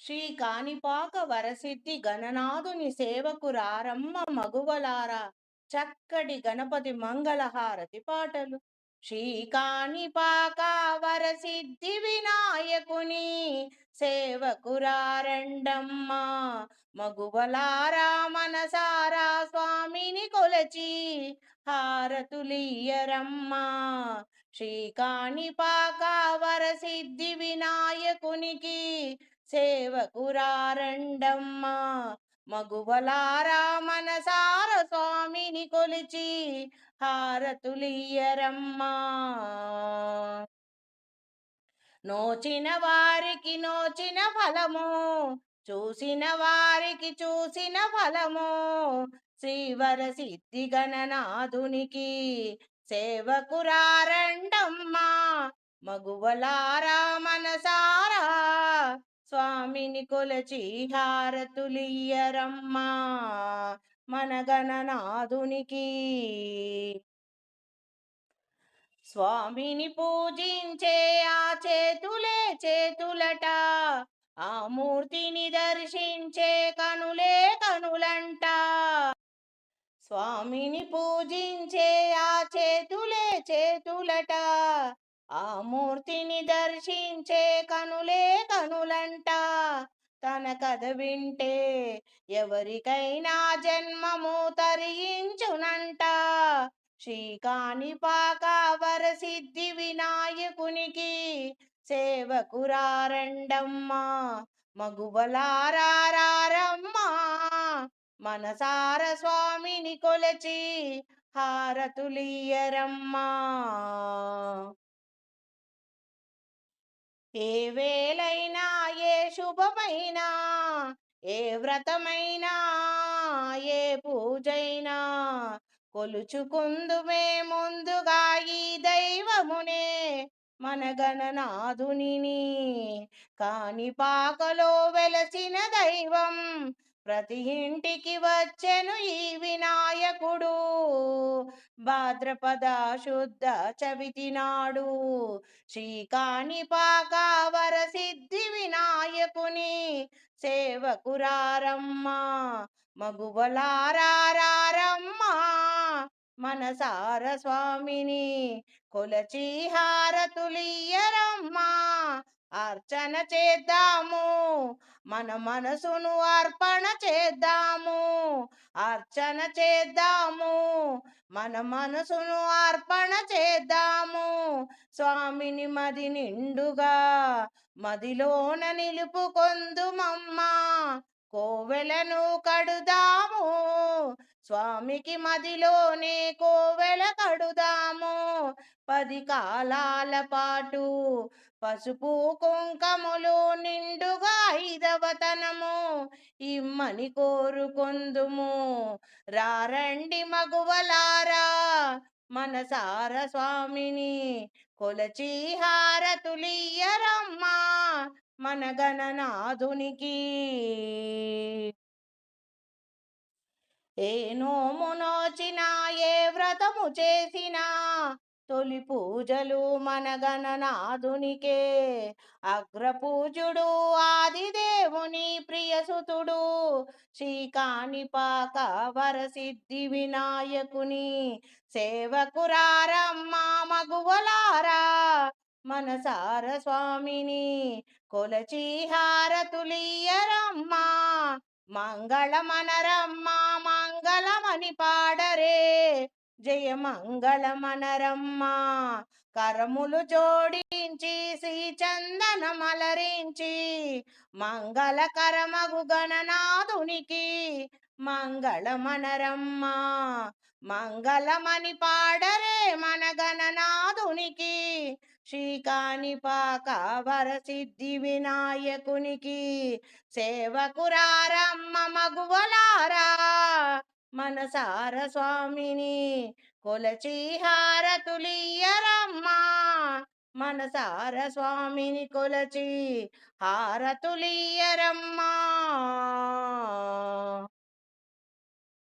శ్రీ కాణిపాక వరసిద్ధి గణనాథుని సేవకురారమ్మ మగువలారా చక్కటి గణపతి మంగళహారతి పాటలు. శ్రీ కాణిపాక వరసిద్ధి వినాయకుని సేవకురారండమ్మ మగువలారా మనసారా స్వామిని కొలచి హారతులియ్యరమ్మా. శ్రీ కాణిపాక వరసిద్ధి వినాయకునికి సేవకురారండమ్మా మగువలారా మనసార స్వామిని కొలిచి హారతులియ్యరమ్మా. నోచిన వారికి నోచిన ఫలము, చూసిన వారికి చూసిన ఫలము, శ్రీవర సిద్ధి గణనాథునికి సేవకురారండమ్మా మగువలారా మనసారా స్వామిని కొలచి హారతులియ్యరమ్మా మన గణనాథునికి. స్వామిని పూజించే ఆ చేతులే చేతులట, ఆ మూర్తిని దర్శించే కనులే కనులంట. స్వామిని పూజించే ఆ చేతులే చేతులట, ఆ మూర్తిని దర్శించే కనులే కనులంట. తన కథ వింటే ఎవరికైనా జన్మము తరించునంట. శ్రీ కాణిపాక వరసిద్ధి వినాయకునికి సేవకురారండమ్మా మగువలారారమ్మా మనసార స్వామిని కొలచి హారతులియ్యరమ్మా. ఏ వేళైనా ఏ శుభమైనా ఏ వ్రతమైనా ఏ పూజైనా కొలుచుకుందుమే ముందుగా ఈ దైవమునే మన గణనాథునిని. కాణిపాకలో వెలసిన దైవం ప్రతి ఇంటికి వచ్చెను ఈ వినాయకుడు. భాద్రపద శుద్ధ చవితి నాడు శ్రీ కాణిపాక వరసిద్ధి వినాయకుని సేవకురారమ్మా మగువలారారమ్మా మనసార స్వామిని కొలచి హారతులియ్యరమ్మా. అర్చన చేద్దాము మన మనసును అర్పణ చేద్దాము, అర్చన చేద్దాము మన మనసును అర్పణ చేద్దాము. స్వామిని మది నిండుగా మదిలోన నిలుపుకొందుమమ్మా, కోవెలను కడుదాము స్వామికి మదిలోనే కోవెల కడుదాము. 10 కాలాల పాటు పసుపు కుంకములు నిండుగా ఐదవతనము ఇమ్మని కోరుకొందుము. రారండి మగువలారా మనసార స్వామిని కొలచి హారతులియ్యరమ్మా మన గణనాథునికి. ఏ నోము నోచినా ఏ వ్రతము చేసినా తొలి పూజలు మన గణనాథునికే. అగ్రపూజుడు ఆదిదేవుని ప్రియసుతుడు శ్రీ కాణిపాక వరసిద్ధి వినాయకుని సేవకురారమ్మా మగువలారా మనసార స్వామిని కొలచి హారతులియ్యరమ్మా. మంగళమనరమ్మా మంగళమని పాడరే, జయ మంగళమనరమ్మా. కరములు జోడించి శ్రీచందనమలరించి మంగళకరమగు గణనాథునికి మంగళమనరమ్మా. మంగళమని పాడరే మన గణనాథునికి, శ్రీ కాణిపాక వరసిద్ధి వినాయకునికి సేవకురారమ్మ మగువలారా మనసార స్వామిని కొలచి హారతులియ్యరమ్మా. మనసార స్వామిని కొలచి హారతులియ్యరమ్మా.